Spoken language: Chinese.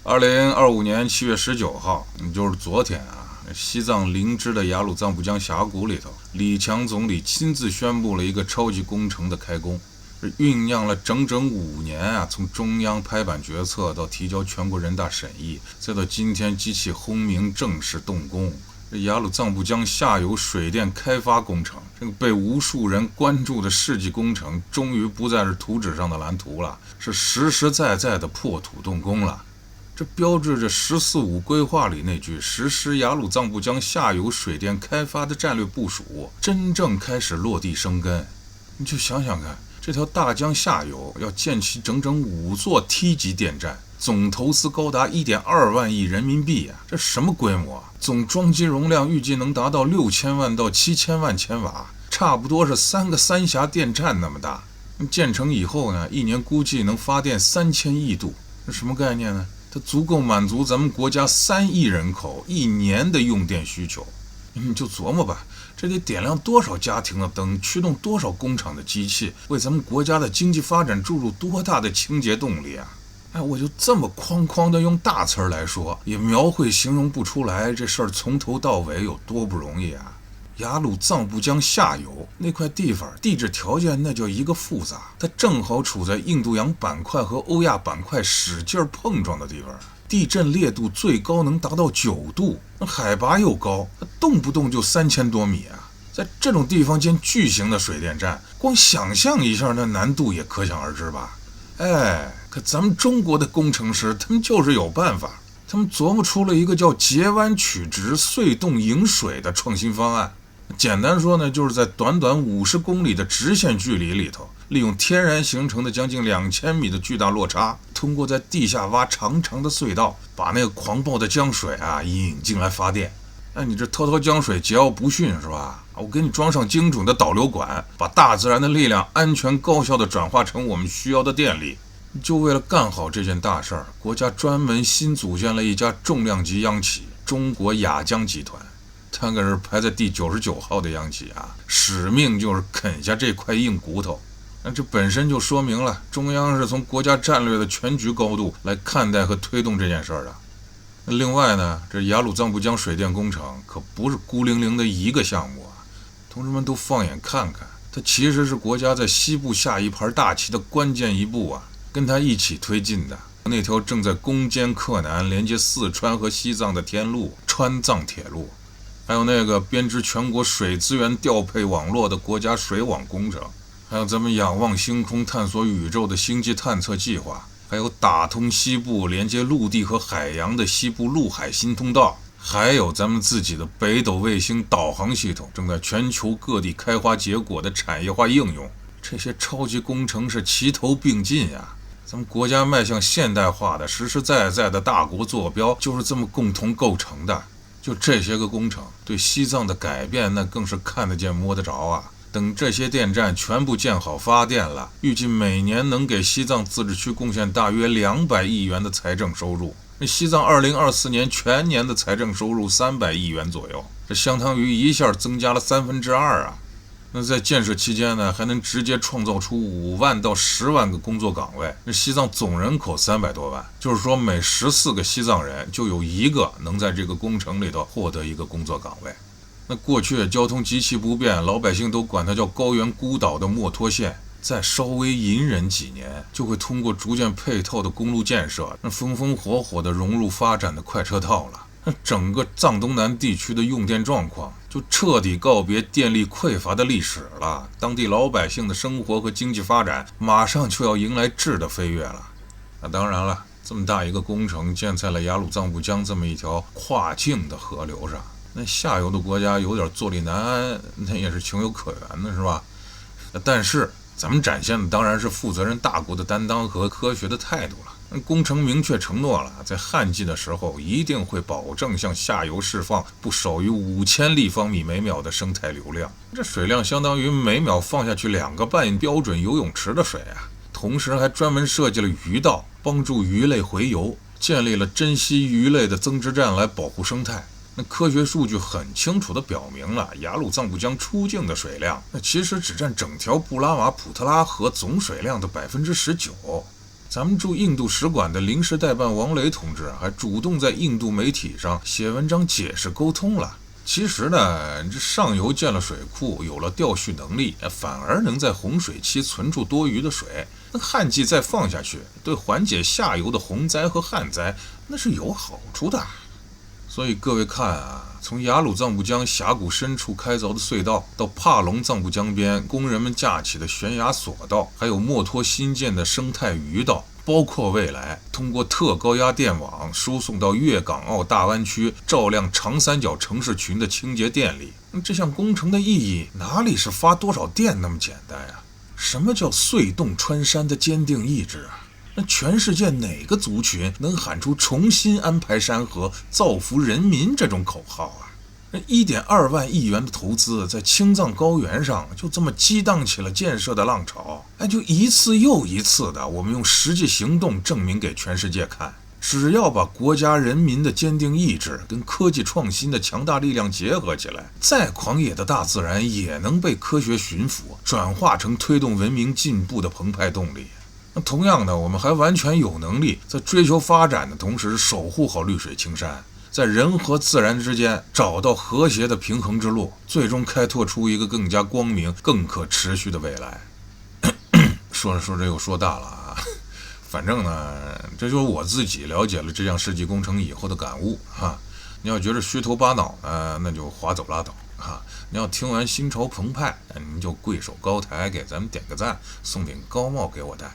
2025年7月19号，就是昨天啊，西藏林芝的雅鲁藏布江峡谷里头，李强总理亲自宣布了一个超级工程的开工。酝酿了整整5年啊，从中央拍板决策到提交全国人大审议，再到今天机器轰鸣正式动工。雅鲁藏布江下游水电开发工程，这个被无数人关注的世纪工程，终于不再是图纸上的蓝图了，是实实在在的破土动工了。这标志着“十四五”规划里那句实施雅鲁藏布江下游水电开发的战略部署，真正开始落地生根。你就想想看，这条大江下游要建起整整5座梯级电站，总投资高达1.2万亿人民币啊！这什么规模啊？总装机容量预计能达到6000万到7000万千瓦，差不多是3个三峡电站那么大。建成以后呢，一年估计能发电3000亿度，这什么概念呢？它足够满足咱们国家3亿人口1年的用电需求。你就琢磨吧，这得点亮多少家庭的灯，驱动多少工厂的机器，为咱们国家的经济发展注入多大的清洁动力啊！我就这么哐哐的用大词儿来说，也描绘形容不出来这事儿从头到尾有多不容易啊！雅鲁藏布江下游那块地方，地质条件那叫一个复杂，它正好处在印度洋板块和欧亚板块使劲碰撞的地方，地震烈度最高能达到9度，海拔又高，动不动就3000多米啊！在这种地方建巨型的水电站，光想象一下那难度也可想而知吧？可咱们中国的工程师，他们就是有办法，他们琢磨出了一个叫截弯曲直、隧洞引水的创新方案。简单说呢，就是在短短50公里的直线距离里头，利用天然形成的将近2000米的巨大落差，通过在地下挖长长的隧道，把那个狂暴的江水啊引进来发电。你这滔滔江水桀骜不驯是吧？我给你装上精准的导流管，把大自然的力量安全高效地转化成我们需要的电力。就为了干好这件大事儿，国家专门新组建了一家重量级央企——中国雅江集团。它可是排在第99号的央企啊，使命就是啃下这块硬骨头。这本身就说明了中央是从国家战略的全局高度来看待和推动这件事儿的。另外呢，这雅鲁藏布江水电工程可不是孤零零的一个项目啊，同志们都放眼看看，它其实是国家在西部下一盘大棋的关键一步啊，跟它一起推进的那条正在攻坚克难连接四川和西藏的天路川藏铁路，还有那个编织全国水资源调配网络的国家水网工程，还有咱们仰望星空探索宇宙的星际探测计划，还有打通西部连接陆地和海洋的西部陆海新通道，还有咱们自己的北斗卫星导航系统正在全球各地开花结果的产业化应用。这些超级工程是齐头并进呀！咱们国家迈向现代化的实实在在的大国坐标就是这么共同构成的。就这些个工程对西藏的改变，那更是看得见摸得着啊！等这些电站全部建好发电了，预计每年能给西藏自治区贡献大约200亿元的财政收入。西藏2024年全年的财政收入300亿元左右，这相当于一下增加了2/3啊！那在建设期间呢，还能直接创造出5万到10万个工作岗位。那西藏总人口300多万，就是说每14个西藏人就有1个能在这个工程里头获得一个工作岗位。那过去交通极其不便，老百姓都管它叫高原孤岛的墨脱县，再稍微隐忍几年，就会通过逐渐配套的公路建设，风风火火地融入发展的快车道了。那整个藏东南地区的用电状况就彻底告别电力匮乏的历史了，当地老百姓的生活和经济发展马上就要迎来质的飞跃了。那当然了，这么大一个工程建在了雅鲁藏布江这么一条跨境的河流上，那下游的国家有点坐立难安，那也是情有可原的，是吧？但是咱们展现的当然是负责任大国的担当和科学的态度了。工程明确承诺了，在旱季的时候一定会保证向下游释放不少于5000立方米每秒的生态流量，这水量相当于每秒放下去2个半标准游泳池的水啊！同时还专门设计了鱼道，帮助鱼类洄游，建立了珍稀鱼类的增殖站来保护生态。那科学数据很清楚地表明了，雅鲁藏布江出境的水量，那其实只占整条布拉玛普特拉河总水量的19%。咱们驻印度使馆的临时代办王雷同志还主动在印度媒体上写文章解释沟通了。其实呢，这上游建了水库，有了调蓄能力，反而能在洪水期存住多余的水。那旱季再放下去，对缓解下游的洪灾和旱灾那是有好处的。所以各位看啊，从雅鲁藏布江峡谷深处开凿的隧道，到帕隆藏布江边工人们架起的悬崖索道，还有墨脱新建的生态鱼道，包括未来通过特高压电网输送到粤港澳大湾区照亮长三角城市群的清洁电力，这项工程的意义哪里是发多少电那么简单呀？什么叫隧洞穿山的坚定意志啊？那全世界哪个族群能喊出重新安排山河造福人民这种口号啊？1.2万亿元的投资在青藏高原上就这么激荡起了建设的浪潮，就一次又一次的我们用实际行动证明给全世界看，只要把国家人民的坚定意志跟科技创新的强大力量结合起来，再狂野的大自然也能被科学驯服，转化成推动文明进步的澎湃动力。那同样的，我们还完全有能力在追求发展的同时守护好绿水青山，在人和自然之间找到和谐的平衡之路，最终开拓出一个更加光明更可持续的未来。说着说着又说大了啊，反正呢，这就是我自己了解了这项世纪工程以后的感悟哈。你要觉得虚头巴脑那就划走拉倒哈。你要听完心潮澎湃，您就跪首高台给咱们点个赞，送顶高帽给我戴。